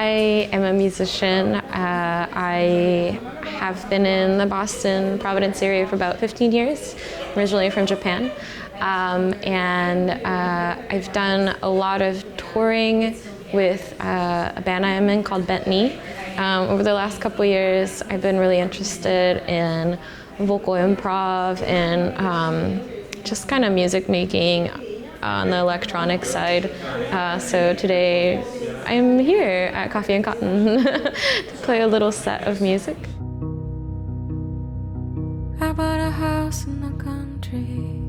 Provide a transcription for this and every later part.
I am a musician. I have been in the Boston, Providence area for about 15 years, originally from Japan. I've done a lot of touring with a band I'm in called Bentley. Over the last couple of years, I've been really interested in vocal improv and just kind of music making on the electronic side. So today I'm here at Coffee and Cotton to play a little set of music. I bought a house in the country.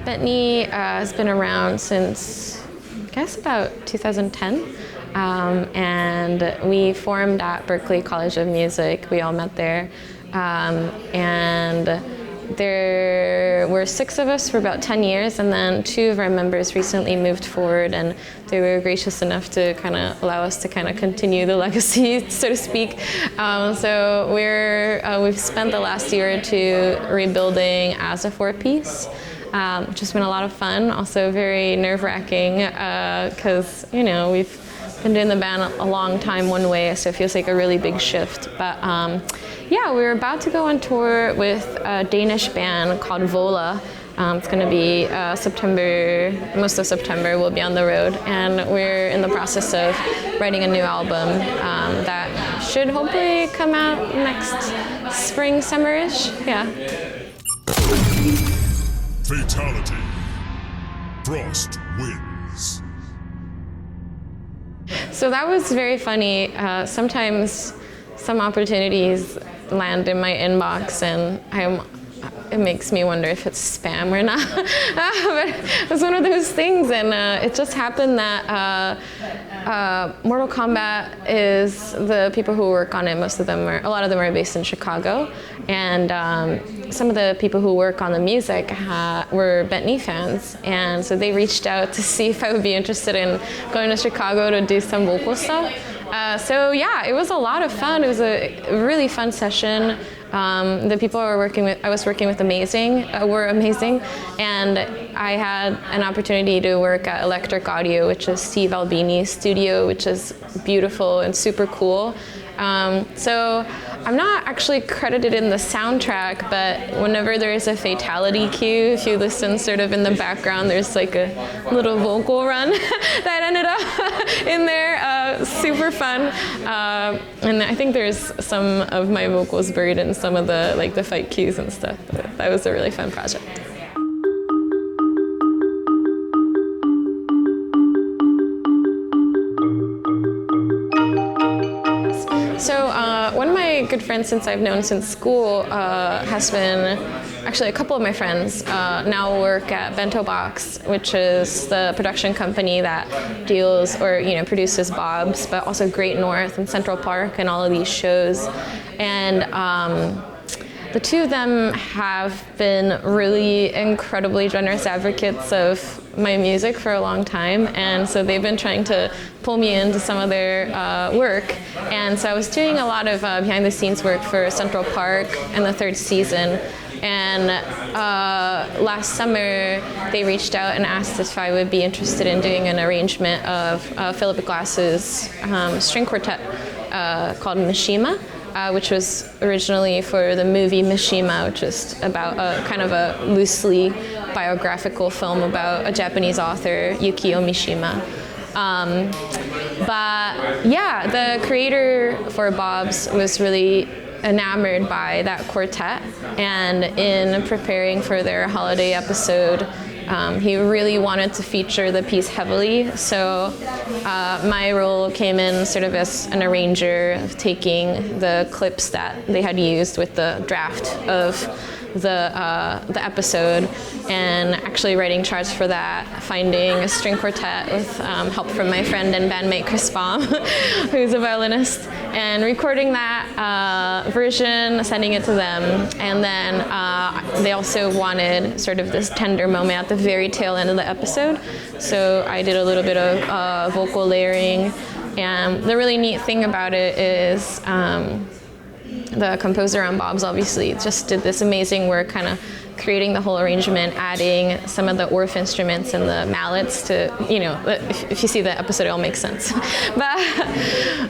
Bentley has been around since, I guess, about 2010. And we formed at Berklee College of Music. We all met there. And there were 6 of us for about 10 years, and then 2 of our members recently moved forward, and they were gracious enough to kind of allow us to kind of continue the legacy, so to speak. So we've spent the last year or 2 rebuilding as a 4-piece. Which has been a lot of fun, also very nerve-wracking, because we've been doing the band a long time one way, so it feels like a really big shift. But yeah, we're about to go on tour with a Danish band called Vola. It's going to be September, most of September we'll be on the road, and we're in the process of writing a new album that should hopefully come out next spring, summer-ish. Yeah. Fatality. Frost wins. So that was very funny. Sometimes some opportunities land in my inbox and it makes me wonder if it's spam or not. But it's one of those things, and it just happened that Mortal Kombat is the people who work on it. A lot of them are based in Chicago, and some of the people who work on the music were Bentley fans, and so they reached out to see if I would be interested in going to Chicago to do some vocal stuff. So yeah, it was a lot of fun. It was a really fun session. The people I was working with were amazing, and I had an opportunity to work at Electric Audio, which is Steve Albini's studio, which is beautiful and super cool. So I'm not actually credited in the soundtrack, but whenever there is a fatality cue, if you listen sort of in the background, there's like a little vocal run that ended up in there. Super fun. And I think there's some of my vocals buried in some of the the fight cues and stuff. But that was a really fun project. So one of my good friends since I've known since school has been, actually a couple of my friends now work at Bento Box, which is the production company that deals or produces Bob's, but also Great North and Central Park and all of these shows. And the 2 of them have been really incredibly generous advocates of my music for a long time, and so they've been trying to pull me into some of their work. And so I was doing a lot of behind-the-scenes work for Central Park in the 3rd season. And last summer, they reached out and asked if I would be interested in doing an arrangement of Philip Glass's string quartet called Mishima. Which was originally for the movie Mishima, which is about kind of a loosely biographical film about a Japanese author, Yukio Mishima. But yeah, the creator for Bob's was really enamored by that quartet, and in preparing for their holiday episode, he really wanted to feature the piece heavily, so my role came in sort of as an arranger, of taking the clips that they had used with the draft of the episode and actually writing charts for that, finding a string quartet with help from my friend and bandmate Chris Baum, who's a violinist, and recording that version, sending it to them. And then they also wanted sort of this tender moment at the very tail end of the episode, so I did a little bit of vocal layering. And the really neat thing about it is the composer on Bob's obviously just did this amazing work kind of creating the whole arrangement, adding some of the Orff instruments and the mallets to, if you see the episode, it all makes sense. But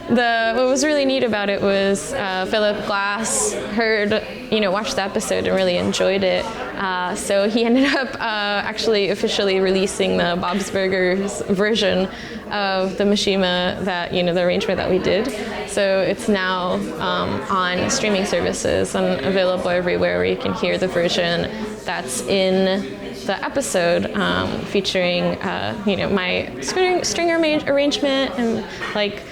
what was really neat about it was Philip Glass watched the episode and really enjoyed it. So he ended up actually officially releasing the Bob's Burgers version of the Mishima, the arrangement that we did. So it's now on streaming services and available everywhere where you can hear the version that's in the episode, featuring my string arrangement and like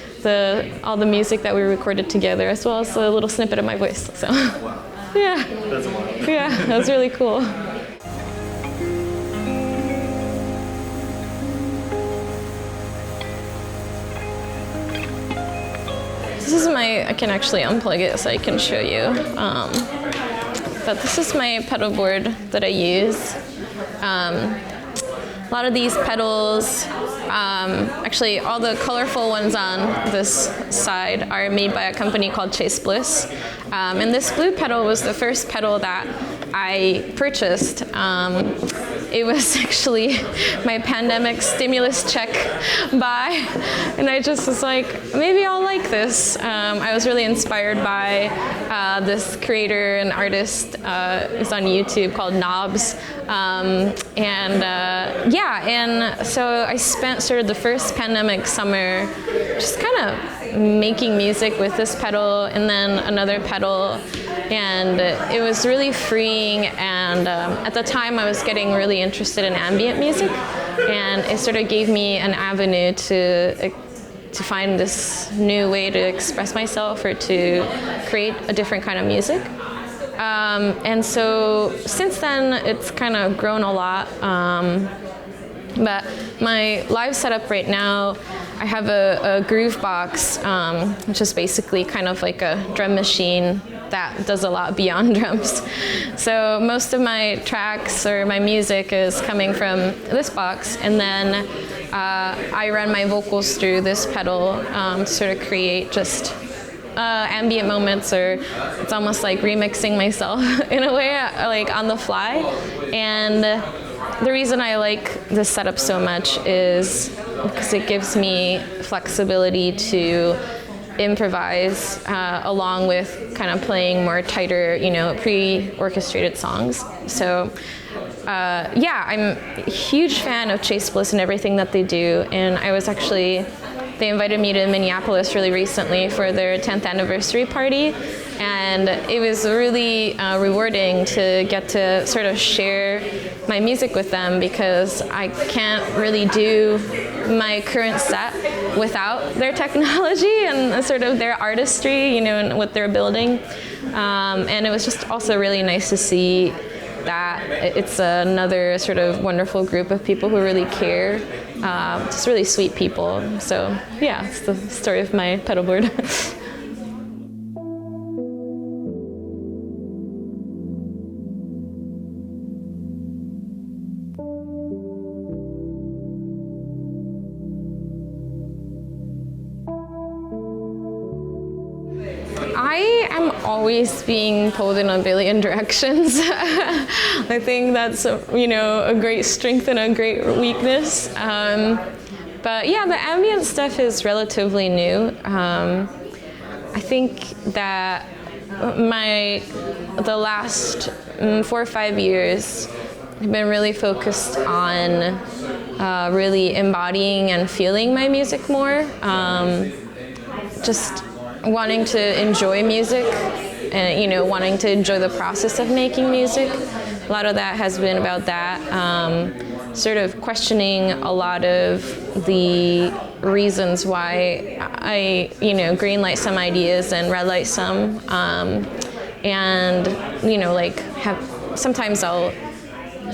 all the music that we recorded together, as well as a little snippet of my voice. So yeah, that was really cool. I can actually unplug it so I can show you. But this is my pedal board that I use. A lot of these pedals, actually all the colorful ones on this side are made by a company called Chase Bliss. And this blue pedal was the first pedal that I purchased. It was actually my pandemic stimulus check buy, and I just was like, maybe I'll like this. I was really inspired by this creator and artist is on YouTube called Knobs, and so I spent sort of the first pandemic summer just kind of making music with this pedal and then another pedal. And it was really freeing, and at the time I was getting really interested in ambient music, and it sort of gave me an avenue to find this new way to express myself or to create a different kind of music. And so since then it's kind of grown a lot. But my live setup right now, I have a groove box, which is basically kind of like a drum machine that does a lot beyond drums. So most of my tracks or my music is coming from this box, and then I run my vocals through this pedal to sort of create just ambient moments, or it's almost like remixing myself in a way, like on the fly. And the reason I like this setup so much is because it gives me flexibility to improvise along with kind of playing more tighter, pre-orchestrated songs. So I'm a huge fan of Chase Bliss and everything that they do. And they invited me to Minneapolis really recently for their 10th anniversary party. And it was really rewarding to get to sort of share my music with them, because I can't really do my current set without their technology and sort of their artistry, and what they're building. And it was just also really nice to see that it's another sort of wonderful group of people who really care, just really sweet people. So yeah, it's the story of my pedal board. I am always being pulled in a billion directions. I think that's a great strength and a great weakness. But yeah, the ambient stuff is relatively new. I think that the last 4 or 5 years have been really focused on really embodying and feeling my music more. Just wanting to enjoy music and wanting to enjoy the process of making music. A lot of that has been about that, sort of questioning a lot of the reasons why I green light some ideas and red light some, and sometimes I'll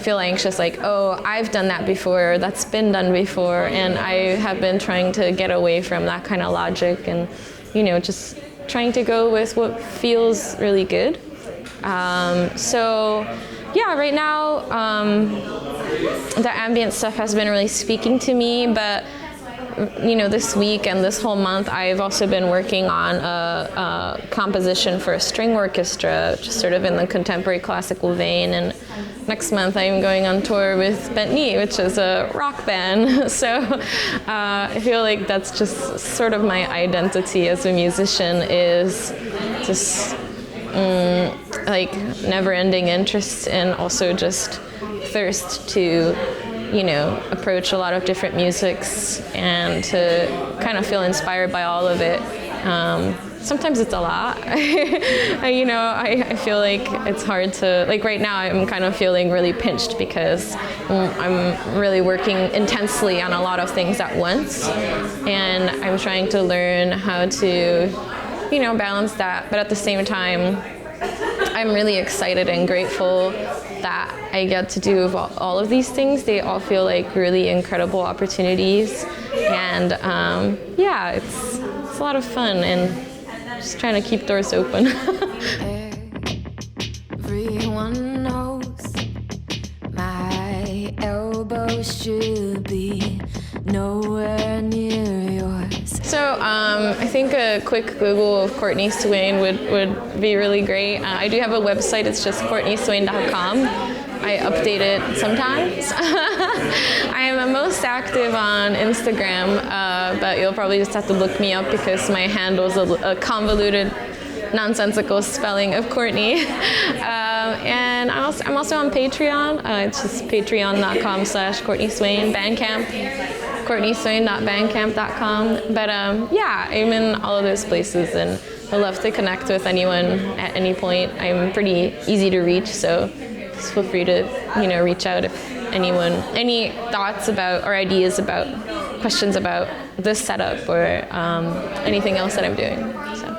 feel anxious, like, oh, I've done that before, that's been done before, and I have been trying to get away from that kind of logic and just trying to go with what feels really good. So yeah, right now the ambient stuff has been really speaking to me, but this week and this whole month, I've also been working on a composition for a string orchestra, just sort of in the contemporary classical vein. And next month, I'm going on tour with Bent Knee, which is a rock band. So I feel like that's just sort of my identity as a musician, is just like never-ending interest and also just thirst to approach a lot of different musics and to kind of feel inspired by all of it. Sometimes it's a lot. I feel like it's hard to, like right now I'm kind of feeling really pinched because I'm really working intensely on a lot of things at once, and I'm trying to learn how to, balance that. But at the same time, I'm really excited and grateful that I get to do all of these things. They all feel like really incredible opportunities, and it's a lot of fun, and just trying to keep doors open. Everyone knows my elbow should be nowhere near yours. So I think a quick Google of Courtney Swain would be really great. I do have a website, it's just courtneyswain.com. I update it sometimes. I am most active on Instagram, but you'll probably just have to look me up because my handle is a convoluted, nonsensical spelling of Courtney. And I'm also on Patreon. It's just patreon.com/Courtney Swain. Bandcamp, courtneyswain.bandcamp.com. But I'm in all of those places, and I'd love to connect with anyone at any point. I'm pretty easy to reach, so just feel free to reach out if any thoughts about or ideas about questions about this setup or anything else that I'm doing. So.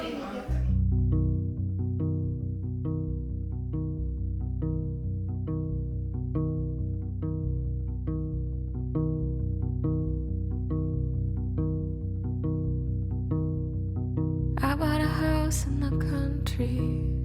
I bought a house in the country.